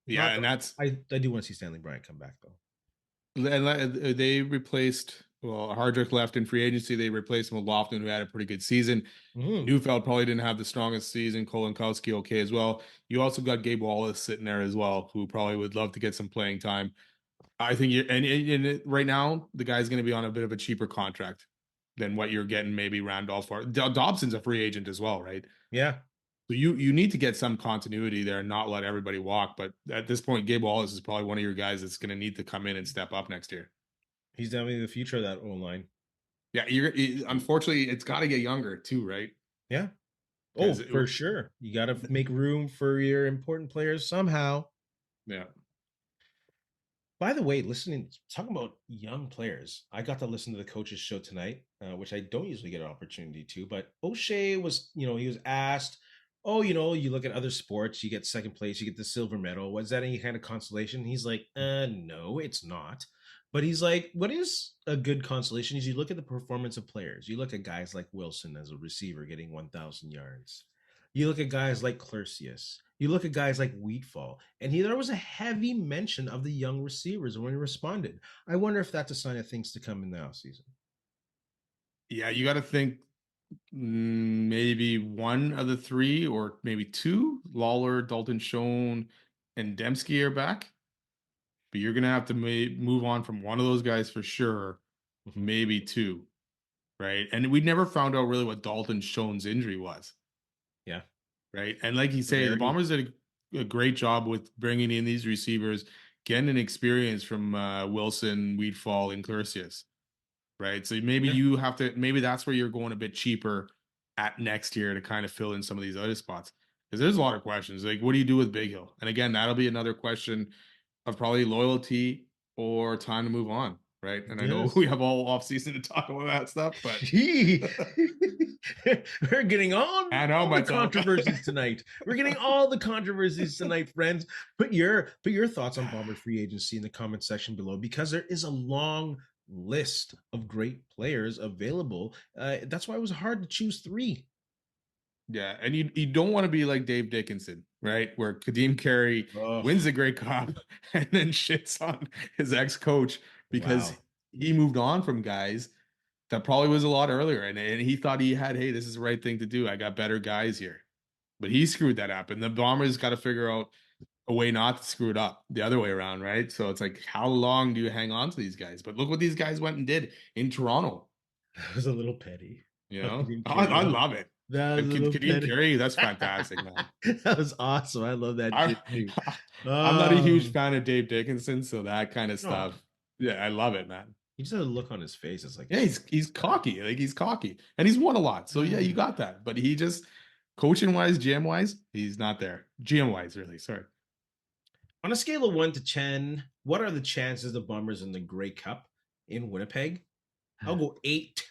Speaker 2: Yeah,
Speaker 1: not
Speaker 2: and
Speaker 1: that
Speaker 2: that's
Speaker 1: I do want to see Stanley Bryant come back, though.
Speaker 2: and they replaced, well, Hardrick left in free agency. They replaced him with Lofton, who had a pretty good season.
Speaker 1: Mm-hmm.
Speaker 2: Neufeld probably didn't have the strongest season. Kolinkowski okay as well. You also got Gabe Wallace sitting there as well, who probably would love to get some playing time. I think you and right now the guy's going to be on a bit of a cheaper contract than what you're getting maybe Randolph for. Dobson's a free agent as well, right?
Speaker 1: Yeah,
Speaker 2: So you need to get some continuity there and not let everybody walk. But at this point, Gabe Wallace is probably one of your guys that's going to need to come in and step up next year.
Speaker 1: he's definitely the future of that O line.
Speaker 2: Yeah, unfortunately it's got to get younger too, right?
Speaker 1: Yeah. Oh,
Speaker 2: Because
Speaker 1: for sure. You got to make room for your important players somehow.
Speaker 2: yeah,
Speaker 1: By the way, talking about young players, I got to listen to the coaches show tonight, which I don't usually get an opportunity to. But O'Shea was, he was asked, "Oh, you look at other sports, you get second place, you get the silver medal. Was that any kind of consolation?" He's like, no, it's not." But he's like, what is a good consolation is you look at the performance of players. You look at guys like Wilson as a receiver getting 1,000 yards. You look at guys like Clercius. You look at guys like Wheatfall, and there was a heavy mention of the young receivers when he responded. I wonder if that's a sign of things to come in the offseason.
Speaker 2: yeah, you got to think maybe one of the three or maybe two, Lawler, Dalton Schoen, and Dembski are back. But you're gonna have to move on from one of those guys for sure,
Speaker 1: Mm-hmm.
Speaker 2: maybe two, right? And we never found out really what Dalton Schoen's injury was,
Speaker 1: Yeah,
Speaker 2: right? And like you say, the
Speaker 1: severity.
Speaker 2: Bombers did a great job with bringing in these receivers, getting an experience from Wilson, Weedfall, and Clercius, right? So maybe
Speaker 1: Yeah,
Speaker 2: you have to, maybe that's where you're going a bit cheaper at next year to kind of fill in some of these other spots. Because there's a lot of questions. Like, what do you do with Big Hill? And again, that'll be another question of probably loyalty or time to move on, right? And I know
Speaker 1: yes.
Speaker 2: we have all off season to talk about that stuff, but
Speaker 1: Gee. We're getting
Speaker 2: I know
Speaker 1: all the
Speaker 2: myself.
Speaker 1: controversies tonight. We're getting all the controversies tonight, friends. Put your thoughts on Bomber free agency in the comment section below, because there is a long list of great players available. That's why it was hard to choose three.
Speaker 2: Yeah, and you don't want to be like Dave Dickinson, right? Where Kadeem Carey
Speaker 1: Oh,
Speaker 2: wins the Grey Cup and then shits on his ex-coach because
Speaker 1: wow.
Speaker 2: he moved on from guys that probably was a lot earlier, and he thought he had, hey, this is the right thing to do. I got better guys here, but he screwed that up, and the Bombers got to figure out a way not to screw it up the other way around, right? So it's like, how long do you hang on to these guys? But look what these guys went and did in Toronto.
Speaker 1: That was a little petty.
Speaker 2: You
Speaker 1: How
Speaker 2: know,
Speaker 1: Kadeem Carey
Speaker 2: I
Speaker 1: went.
Speaker 2: love it.
Speaker 1: That was a little
Speaker 2: Kadeem
Speaker 1: petty.
Speaker 2: Carey, that's fantastic, man.
Speaker 1: That was awesome. I love that
Speaker 2: I,
Speaker 1: shit too.
Speaker 2: I'm not a huge
Speaker 1: Um,
Speaker 2: fan of Dave Dickinson, so that kind of
Speaker 1: no,
Speaker 2: stuff. Yeah, I love it, man.
Speaker 1: he just had a look on his face. It's like,
Speaker 2: Yeah, he's cocky, like he's cocky, and he's won a lot. So yeah, you got that. But he just coaching wise, GM wise, he's not there. GM wise, really. Sorry.
Speaker 1: on a scale of 1 to 10, what are the chances the Bombers in the Grey Cup in Winnipeg? I'll go 8.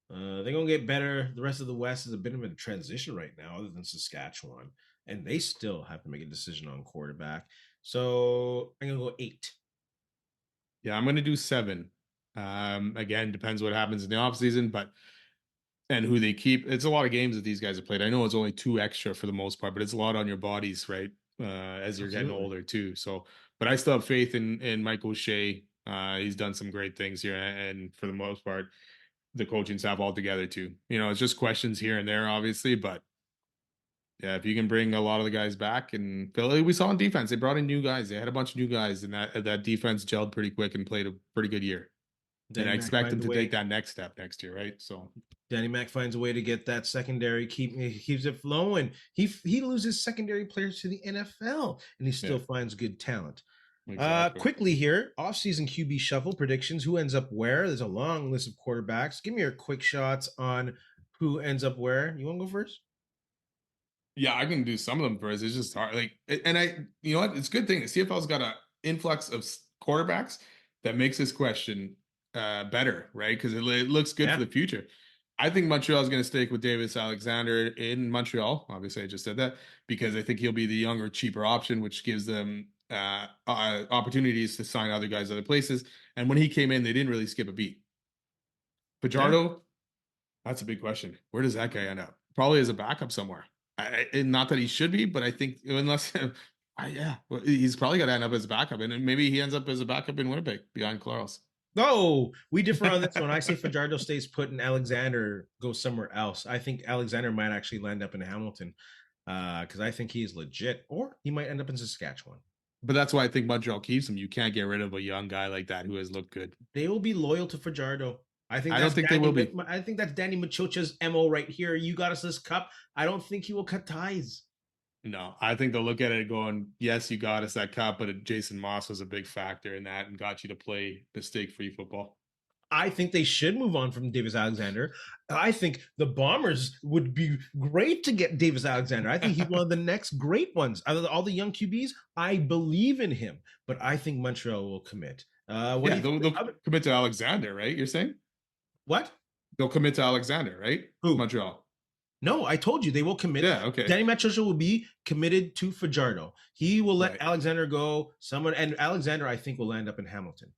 Speaker 1: They're gonna get better. The rest of the West is a bit of a transition right now, other than Saskatchewan, and they still have to make a decision on quarterback. So I'm gonna go 8.
Speaker 2: Yeah, I'm gonna do 7. Again, depends what happens in the offseason, but and who they keep. It's a lot of games that these guys have played. I know it's only 2 extra for the most part, but it's a lot on your bodies, right? As you're getting
Speaker 1: Absolutely.
Speaker 2: older too. So, but I still have faith in Mike O'Shea. He's done some great things here, and for the most part, the coaching staff all together too. It's just questions here and there, obviously, but yeah, if you can bring a lot of the guys back, and Philly, we saw on defense, they brought in new guys. They had a bunch of new guys, and that defense gelled pretty quick and played a pretty good year. And
Speaker 1: Danny
Speaker 2: I
Speaker 1: Mac
Speaker 2: expect them
Speaker 1: finds a
Speaker 2: to take
Speaker 1: way.
Speaker 2: that next step next year, right? So
Speaker 1: Danny Mac finds a way to get that secondary, keeps it flowing. He loses secondary players to the NFL, and he
Speaker 2: yeah,
Speaker 1: still finds good talent.
Speaker 2: exactly.
Speaker 1: Quickly here, offseason QB shuffle predictions. Who ends up where? There's a long list of quarterbacks. Give me your quick shots on who ends up where. You want to go first?
Speaker 2: Yeah, I can do some of them first. It's just hard. You know what? It's a good thing. The CFL's got an influx of quarterbacks that makes this question better, right? Because it looks good for
Speaker 1: Yeah.
Speaker 2: the future. I think Montreal is going to stick with Davis Alexander in Montreal. Obviously, I just said that because I think he'll be the younger, cheaper option, which gives them opportunities to sign other guys other places. And when he came in, they didn't really skip a beat.
Speaker 1: Yeah.
Speaker 2: Fajardo, that's a big question. Where does that guy end up? Probably as a backup somewhere. Not that he should be, but I think unless, yeah, well, he's probably got to end up as a backup, and maybe he ends up as a backup in Winnipeg behind Collaros.
Speaker 1: Oh, we differ on this one. I say Fajardo stays put and Alexander goes somewhere else. I think Alexander might actually land up in Hamilton because I think he is legit, or he might end up in Saskatchewan.
Speaker 2: But that's why I think Montreal keeps him. You can't get rid of a young guy like that who has looked good.
Speaker 1: They will be loyal to Fajardo. I think
Speaker 2: I don't
Speaker 1: that's
Speaker 2: think they will be.
Speaker 1: I think that's Danny Machocha's mo right here. You got us this cup. I don't think he will cut ties.
Speaker 2: No, I think they'll look at it going, yes, you got us that cup, but Jason Moss was a big factor in that and got you to play mistake-free football.
Speaker 1: I think they should move on from Davis Alexander. I think the Bombers would be great to get Davis Alexander. I think he's one of the next great ones. Out of all the young QBs, I believe in him, but I think Montreal will commit. What do
Speaker 2: Yeah,
Speaker 1: you think?
Speaker 2: they'll commit to Alexander, right? You're saying
Speaker 1: What?
Speaker 2: they'll commit to Alexander, right?
Speaker 1: Who?
Speaker 2: Montreal.
Speaker 1: No, I told you they will commit.
Speaker 2: Yeah, okay.
Speaker 1: Danny Machocha will be committed to Fajardo. He will let
Speaker 2: Right.
Speaker 1: Alexander go. And Alexander, I think, will end up in Hamilton.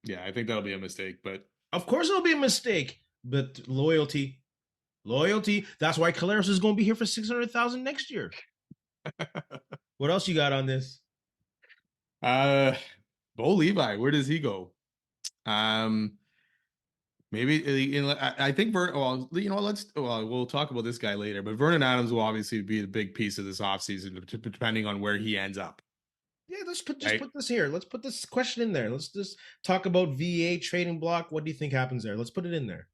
Speaker 2: Yeah, I think that'll be a mistake, but
Speaker 1: Of course, it'll be a mistake, but loyalty, loyalty. That's why Collaros is going to be here for 600,000 next year. What else you got on this?
Speaker 2: uh Bo Levi, where does he go? Um Maybe I think well, we'll talk about this guy later, but Vernon Adams will obviously be the big piece of this offseason, depending on where he ends up.
Speaker 1: Yeah, let's put just
Speaker 2: Right?
Speaker 1: put this here. Let's put this question in there. Let's just talk about VA trading block. What do you think happens there? Let's put it in there.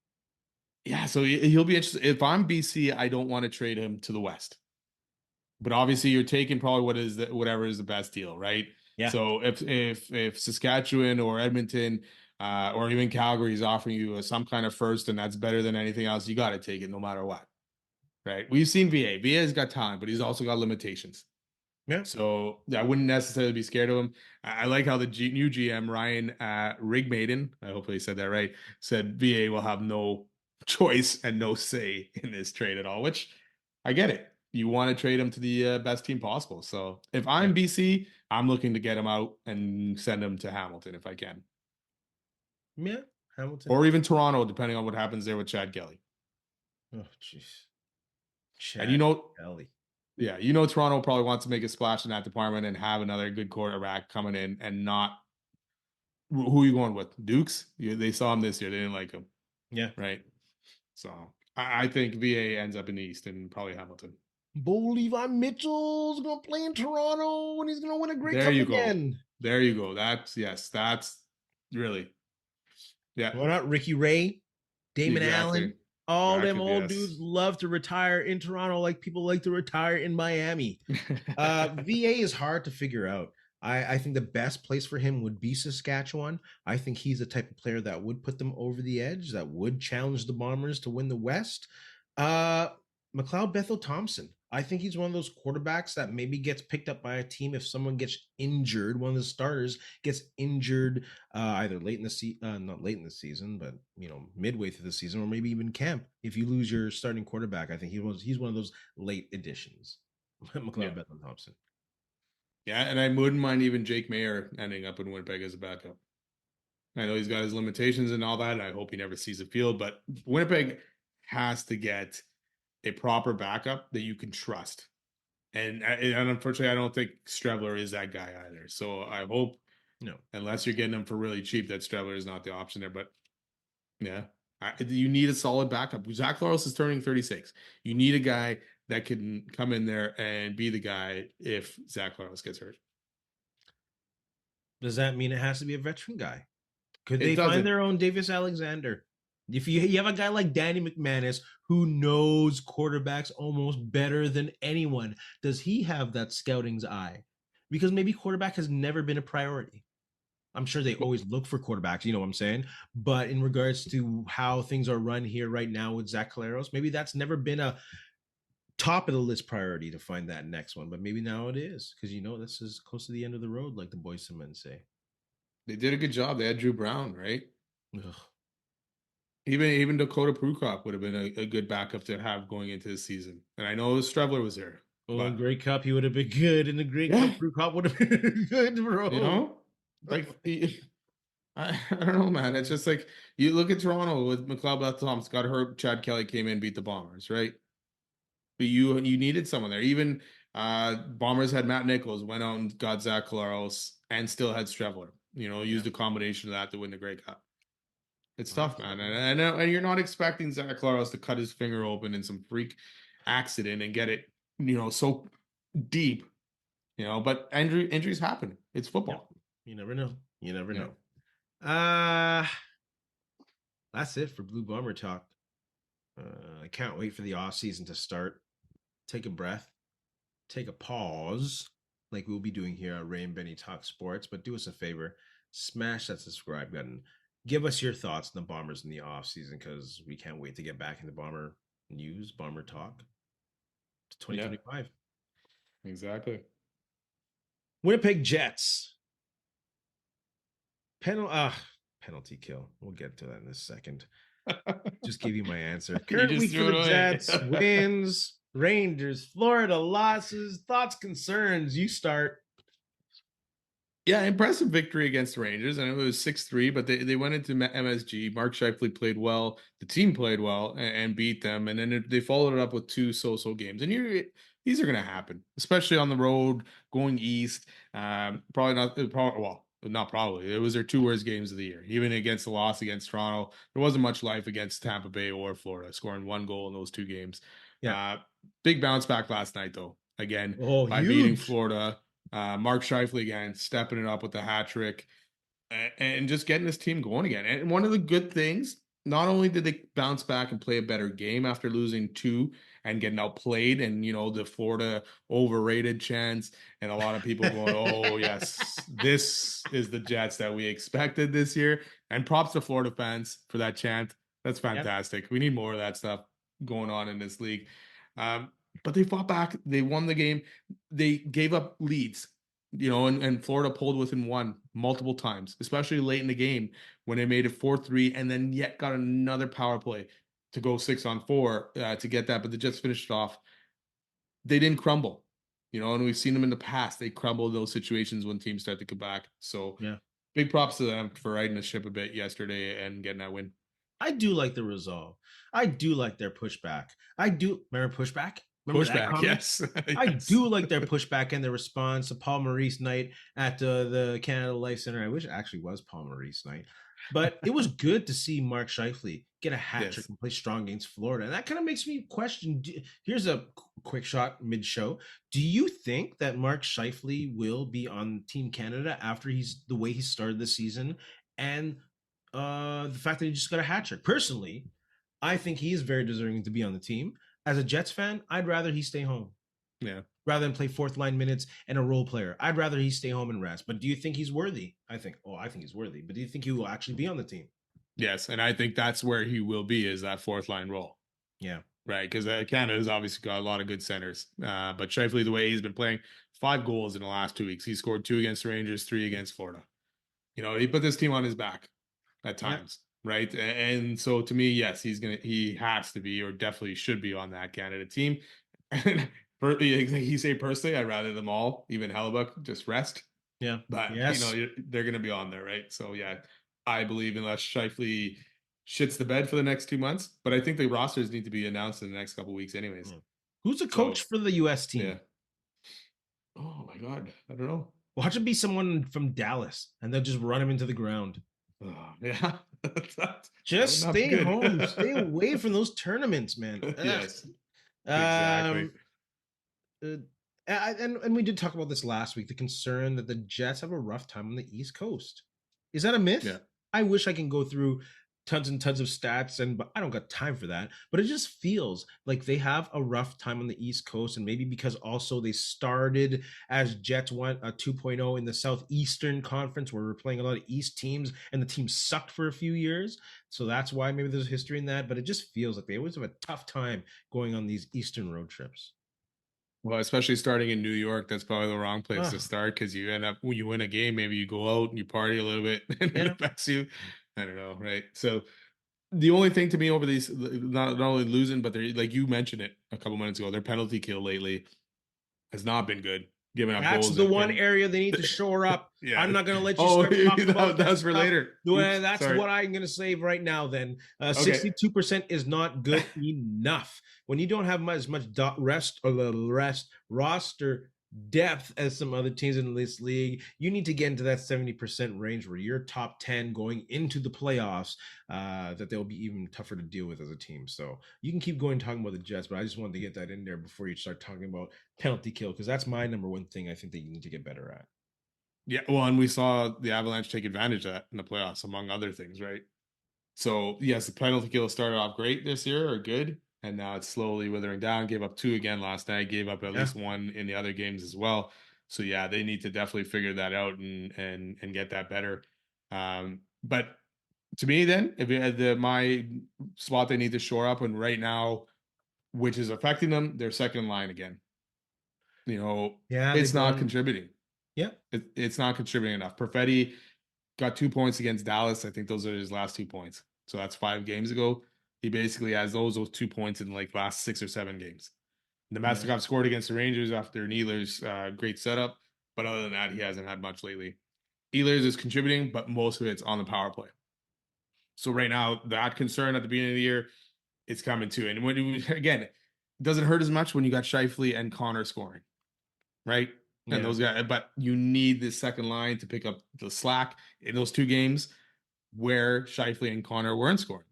Speaker 2: Yeah, so he'll be interested. If I'm BC, I don't want to trade him to the West. But obviously you're taking probably whatever is the best deal, right?
Speaker 1: Yeah.
Speaker 2: So if Saskatchewan or Edmonton or even Calgary is offering you some kind of first and that's better than anything else, you got to take it no matter what, right? We've seen VA. VA's got talent, but he's also got limitations.
Speaker 1: Yeah.
Speaker 2: So I wouldn't necessarily be scared of him. I like how the new GM Ryan Rigmaiden, I hopefully said that right, said VA will have no choice and no say in this trade at all. Which I get it. You want to trade him to the best team possible. So if
Speaker 1: Yeah.
Speaker 2: I'm BC, I'm looking to get him out and send him to Hamilton if I can,
Speaker 1: Yeah. Hamilton.
Speaker 2: or even Toronto, depending on what happens there with Chad Kelly.
Speaker 1: Oh, jeez.
Speaker 2: And
Speaker 1: Chad Kelly.
Speaker 2: yeah, Toronto probably wants to make a splash in that department and have another good quarterback coming in and not who are you going with? Dukes? They saw him this year. They didn't like him.
Speaker 1: Yeah.
Speaker 2: Right. So I think VA ends up in the East and probably Hamilton.
Speaker 1: Bo Levi Mitchell's going to play in Toronto and he's going to win a Grey Cup again.
Speaker 2: There you go. That's really, yeah.
Speaker 1: Why not Ricky Ray, Damon
Speaker 2: Exactly.
Speaker 1: Allen? All them old
Speaker 2: yes.
Speaker 1: dudes love to retire in Toronto like people like to retire in Miami. VA is hard to figure out. I think the best place for him would be Saskatchewan. I think he's the type of player that would put them over the edge, that would challenge the Bombers to win the West. McLeod Bethel Thompson. I think he's one of those quarterbacks that maybe gets picked up by a team if someone gets injured. One of the starters gets injured either late in the not late in the season, but midway through the season, or maybe even camp. If you lose your starting quarterback, I think he's one of those late additions. McLeod Bethel Thompson.
Speaker 2: Yeah, and I wouldn't mind even Jake Mayer ending up in Winnipeg as a backup. I know he's got his limitations and all that, and I hope he never sees the field. But Winnipeg has to get a proper backup that you can trust. And unfortunately, I don't think Strebler is that guy either. So I hope,
Speaker 1: No.
Speaker 2: unless you're getting him for really cheap, that Strebler is not the option there. But yeah, you need a solid backup. Zach Collaros is turning 36. You need a guy that can come in there and be the guy if Zach Collaros gets hurt.
Speaker 1: Does that mean it has to be a veteran guy? Could
Speaker 2: It
Speaker 1: they find
Speaker 2: doesn't.
Speaker 1: their own Davis Alexander? If you have a guy like Danny McManus who knows quarterbacks almost better than anyone, does he have that scouting's eye? Because maybe quarterback has never been a priority. I'm sure they always look for quarterbacks, you know what I'm saying? But in regards to how things are run here right now with Zach Collaros, maybe that's never been a top of the list priority to find that next one. But maybe now it is, because this is close to the end of the road, like the boys and men say.
Speaker 2: They did a good job. They had Drew Brown, right?
Speaker 1: Ugh.
Speaker 2: Even Dakota Prukop would have been a good backup to have going into the season. And I know Strebler was there,
Speaker 1: Oh, in
Speaker 2: but
Speaker 1: Grey Cup, he would have been good. In the Grey
Speaker 2: yeah,
Speaker 1: Cup, Brew Cup would have been good,
Speaker 2: you
Speaker 1: bro.
Speaker 2: know, like I don't know, man. It's just like you look at Toronto with McLeod Thomas got hurt. Chad Kelly came in, beat the Bombers, right? But you needed someone there. Even Bombers had Matt Nichols, went out and got Zach Collaros, and still had Strebler.
Speaker 1: Yeah,
Speaker 2: Used a combination of that to win the Grey Cup. It's tough, man,
Speaker 1: absolutely.
Speaker 2: and you're not expecting Zach Collaros to cut his finger open in some freak accident and get it, so deep, But injuries happen. It's
Speaker 1: Yep.
Speaker 2: football.
Speaker 1: You never know. You never
Speaker 2: Yeah.
Speaker 1: know. That's it for Blue Bomber talk. I can't wait for the off season to start. Take a breath. Take a pause, like we'll be doing here at Ray and Benny Talk Sports. But do us a favor, smash that subscribe button. Give us your thoughts on the Bombers in the off season, because we can't wait to get back in the Bomber news, Bomber talk. To
Speaker 2: Yeah,
Speaker 1: 2025.
Speaker 2: exactly.
Speaker 1: Winnipeg Jets. Penalty kill. We'll get to that in a second. Just give you my answer.
Speaker 2: You
Speaker 1: Current
Speaker 2: just
Speaker 1: week for
Speaker 2: threw it
Speaker 1: the
Speaker 2: away.
Speaker 1: Jets, wins, Rangers, Florida losses, thoughts, concerns. You start.
Speaker 2: Yeah, impressive victory against the Rangers. I know it was 6-3, but they went into MSG. Mark Scheifele played well. The team played well and beat them. And then they followed it up with two so-so games. And these are going to happen, especially on the road, going east. Probably not, well, not probably. It was their two worst games of the year. Even against the loss against Toronto, there wasn't much life against Tampa Bay or Florida, scoring one goal in those two games.
Speaker 1: Yeah.
Speaker 2: Big bounce back last night, though, again,
Speaker 1: Oh,
Speaker 2: by beating
Speaker 1: huge.
Speaker 2: Florida. Mark Scheifele again, stepping it up with the hat trick and just getting his team going again. And one of the good things, not only did they bounce back and play a better game after losing two and getting outplayed, and the Florida overrated chants, and a lot of people going, "Oh yes, this is the Jets that we expected this year." And props to Florida fans for that chant. That's
Speaker 1: Yeah.
Speaker 2: fantastic. We need more of that stuff going on in this league. But they fought back. They won the game. They gave up leads, and Florida pulled within one multiple times, especially late in the game when they made it 4-3 and then yet got another power play to go 6-on-4 to get that. But they just finished it off. They didn't crumble, and we've seen them in the past. They crumble those situations when teams start to come back. So
Speaker 1: Yeah.
Speaker 2: big props to them for riding the ship a bit yesterday and getting that win.
Speaker 1: I do like the resolve. I do like their pushback. I do. Remember pushback? Remember that
Speaker 2: Pushback,
Speaker 1: comment?
Speaker 2: yes.
Speaker 1: I
Speaker 2: Yes.
Speaker 1: do like their pushback and their response to Paul Maurice night at the Canada Life Center. I wish it actually was Paul Maurice night. But it was good to see Mark Scheifele get a hat trick
Speaker 2: Yes.
Speaker 1: and play strong against Florida. And that kind of makes me question. Here's a quick shot mid-show. Do you think that Mark Scheifele will be on Team Canada after the way he started the season, and the fact that he just got a hat trick? Personally, I think he is very deserving to be on the team. As a Jets fan, I'd rather he stay home.
Speaker 2: Yeah.
Speaker 1: Rather than play fourth line minutes and a role player. I'd rather he stay home and rest. But do you think he's worthy? I think he's worthy. But do you think he will actually be on the team?
Speaker 2: Yes, and I think that's where he will be, is that fourth line role.
Speaker 1: Yeah.
Speaker 2: Right, because Canada's obviously got a lot of good centers. But Scheifele, the way he's been playing, 5 goals in the last 2 weeks. He scored 2 against the Rangers, 3 against Florida. He put this team on his back at times, right? And so to me, yes, he has to be, or definitely should be, on that Canada team. And he say personally, I'd rather them all, even Hellebuck, just rest.
Speaker 1: Yeah.
Speaker 2: But
Speaker 1: Yes.
Speaker 2: they're going to be on there, right? So yeah, I believe, unless Scheifele shits the bed for the next 2 months. But I think the rosters need to be announced in the next couple weeks, anyways.
Speaker 1: Yeah. Who's the coach
Speaker 2: So
Speaker 1: for the U.S.
Speaker 2: yeah.
Speaker 1: team?
Speaker 2: Oh my God, I don't know.
Speaker 1: Watch it be someone from Dallas, and they'll just run him into the ground.
Speaker 2: Oh, yeah, that would
Speaker 1: Just
Speaker 2: not be
Speaker 1: stay
Speaker 2: good.
Speaker 1: home. Stay away from those tournaments, man. Ugh.
Speaker 2: Yes, exactly.
Speaker 1: Um, uh, and we did talk about this last week. The concern that the Jets have a rough time on the East Coast. Is that a
Speaker 2: Yeah.
Speaker 1: myth? I wish I can go through tons and tons of stats, and but I don't got time for that. But it just feels like they have a rough time on the East Coast, and maybe because also they started as Jets went 2.0 in the Southeastern Conference, where we're playing a lot of East teams, and the team sucked for a few years. So that's why maybe there's history in that. But it just feels like they always have a tough time going on these Eastern road trips.
Speaker 2: Well, especially starting in New York, that's probably the wrong place to
Speaker 1: Ah,
Speaker 2: start because you end up when you win a game, maybe you go out and you party a little bit and it
Speaker 1: yeah.
Speaker 2: affects you. I don't know, right? So the only thing to me over these, not only losing, but they're like you mentioned it a couple minutes ago, their penalty kill lately has not been good, giving up
Speaker 1: That's
Speaker 2: goals
Speaker 1: the one
Speaker 2: and
Speaker 1: area they need to shore up. I'm
Speaker 2: yeah.
Speaker 1: not going to let you
Speaker 2: Oh,
Speaker 1: start talking about
Speaker 2: that
Speaker 1: that
Speaker 2: was for
Speaker 1: stuff.
Speaker 2: later.
Speaker 1: Well,
Speaker 2: Oops,
Speaker 1: that's
Speaker 2: sorry.
Speaker 1: what I'm going to save right now. Then
Speaker 2: Okay.
Speaker 1: 62% is not good enough. When you don't have as much rest or the rest roster depth as some other teams in this league, you need to get into that 70% range where you're top 10 going into the playoffs. That they'll be even tougher to deal with as a team. So you can keep going talking about the Jets, but I just wanted to get that in there before you start talking about penalty kill because that's my number one thing I think that you need to get better at.
Speaker 2: Yeah, well, and we saw the Avalanche take advantage of that in the playoffs, among other things, right? So yes, the penalty kill started off great this year or good, and now it's slowly withering down. Gave up two again last night, gave up at
Speaker 1: Yeah.
Speaker 2: least one in the other games as well. So yeah, they need to definitely figure that out and get that better. But to me, then, if you had my spot they need to shore up, and right now, which is affecting them, their second line again. You know,
Speaker 1: Yeah,
Speaker 2: it's
Speaker 1: they've
Speaker 2: not
Speaker 1: gone.
Speaker 2: contributing.
Speaker 1: Yeah.
Speaker 2: It's not contributing enough. Perfetti got 2 points against Dallas. I think those are his last 2 points. So that's 5 games ago. He basically has those 2 points in like last 6 or 7 games.
Speaker 1: Yeah.
Speaker 2: Nemestikov scored against the Rangers after Nealers' great setup, but other than that, he hasn't had much lately. Ehlers is contributing, but most of it's on the power play. So right now, that concern at the beginning of the year, it's coming too. And when again, it doesn't hurt as much when you got Scheifele and Connor scoring, right? And
Speaker 1: Yeah.
Speaker 2: those guys, but you need this second line to pick up the slack in those 2 games where Scheifele and Connor weren't scoring.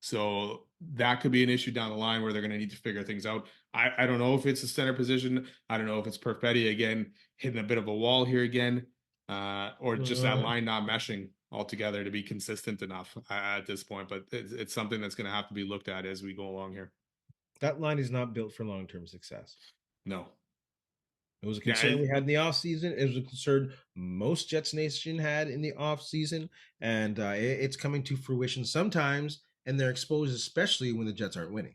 Speaker 2: So that could be an issue down the line where they're going to need to figure things out. I don't know if it's a center position. I don't know if it's Perfetti again hitting a bit of a wall here again, or just that
Speaker 1: Uh,
Speaker 2: line not meshing altogether to be consistent enough at this point. But it's something that's going to have to be looked at as we go along here.
Speaker 1: that line is not built for long term success.
Speaker 2: No,
Speaker 1: It was a
Speaker 2: yeah,
Speaker 1: concern we had in the offseason. It was a concern most Jets Nation had in the offseason. And it's coming to fruition sometimes. And they're exposed, especially when the Jets aren't winning.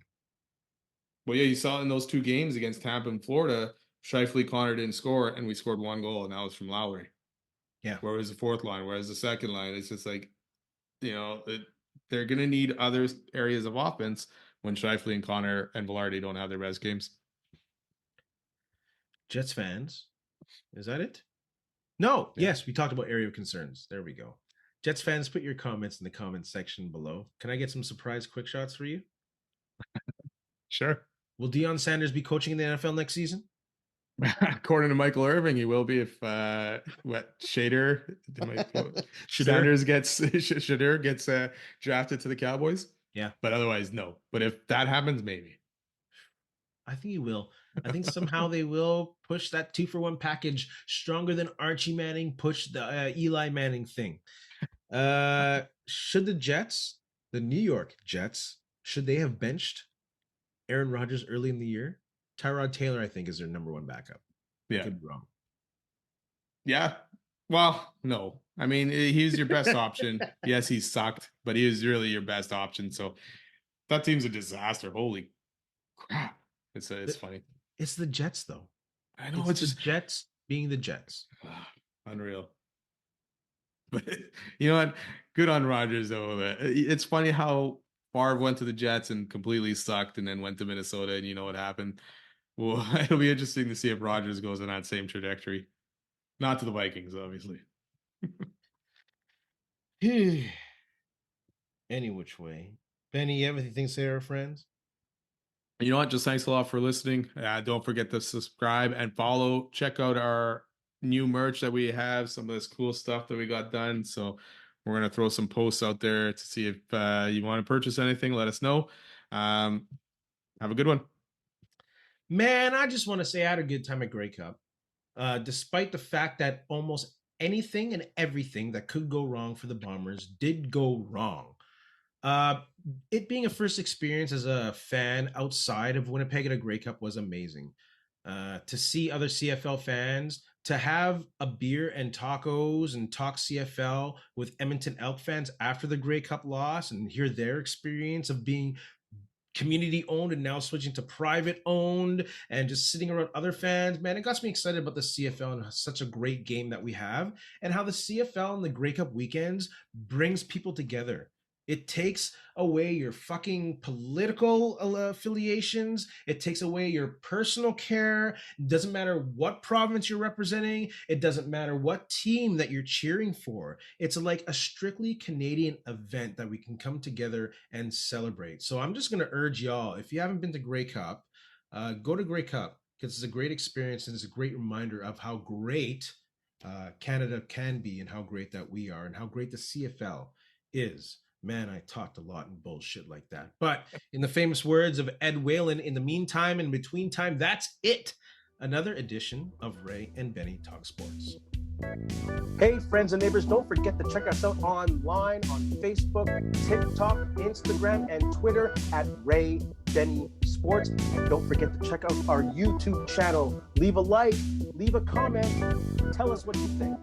Speaker 2: well, yeah, you saw it in those 2 games against Tampa and Florida. Scheifele, Connor didn't score, and we scored 1 goal, and that was from Lowry.
Speaker 1: Yeah.
Speaker 2: Where was the fourth line? Whereas the second line, it's just like they're going to need other areas of offense when Scheifele and Connor and Velarde don't have their best games.
Speaker 1: Jets fans. Is that it? No.
Speaker 2: Yeah,
Speaker 1: Yes, we talked about area of concerns. There we go. Jets fans, put your comments in the comments section below. Can I get some surprise quick shots for you?
Speaker 2: sure.
Speaker 1: Will Deion Sanders be coaching in the NFL next season?
Speaker 2: According to Michael Irving, he will be if what
Speaker 1: Shadur?
Speaker 2: Sanders gets Shadur gets drafted to the Cowboys.
Speaker 1: Yeah,
Speaker 2: But otherwise, no. But if that happens, maybe.
Speaker 1: I think he will. I think somehow they will push that 2-for-1 package stronger than Archie Manning pushed the Eli Manning thing. Should the Jets, the New York Jets, should they have benched Aaron Rodgers early in the year? Tyrod Taylor, I think, is their number one backup. I
Speaker 2: Yeah.
Speaker 1: could be wrong.
Speaker 2: Yeah. Well, no. I mean, he's your best option. Yes, he sucked, but he is really your best option. So that team's a disaster. Holy crap. It's funny.
Speaker 1: It's the Jets, though.
Speaker 2: I know
Speaker 1: It's
Speaker 2: it's
Speaker 1: the
Speaker 2: just
Speaker 1: Jets being the Jets.
Speaker 2: unreal. But you know what? Good on Rodgers though. It's funny how Favre went to the Jets and completely sucked, and then went to Minnesota, and you know what happened. Well, it'll be interesting to see if Rodgers goes on that same trajectory. Not to the Vikings, obviously.
Speaker 1: Any which way. Benny, you have anything to say to our friends?
Speaker 2: You know what? Just thanks a lot for listening. Don't forget to subscribe and follow. Check out our new merch that we have, some of this cool stuff that we got done. So we're going to throw some posts out there to see if you want to purchase anything. Let us know. Have a good one.
Speaker 1: Man, I just want to say I had a good time at Grey Cup. Despite the fact that almost anything and everything that could go wrong for the Bombers did go wrong. It being a first experience as a fan outside of Winnipeg at a Grey Cup was amazing. To see other CFL fans, to have a beer and tacos and talk CFL with Edmonton Elk fans after the Grey Cup loss and hear their experience of being community owned and now switching to private owned and just sitting around other fans, man, it got me excited about the CFL and such a great game that we have and how the CFL and the Grey Cup weekends brings people together. It takes away your fucking political affiliations. It takes away your personal care. It doesn't matter what province you're representing. It doesn't matter what team that you're cheering for. It's like a strictly Canadian event that we can come together and celebrate. So I'm just going to urge y'all, if you haven't been to Grey Cup, go to Grey Cup because it's a great experience and it's a great reminder of how great Canada can be and how great that we are and how great the CFL is. Man, I talked a lot in bullshit like that. But in the famous words of Ed Whalen, in the meantime and between time, that's it. Another edition of Ray and Benny Talk Sports.
Speaker 3: Hey, friends and neighbors, don't forget to check us out online on Facebook, TikTok, Instagram, and Twitter at Ray Benny Sports. And don't forget to check out our YouTube channel. Leave a like, leave a comment, tell us what you think.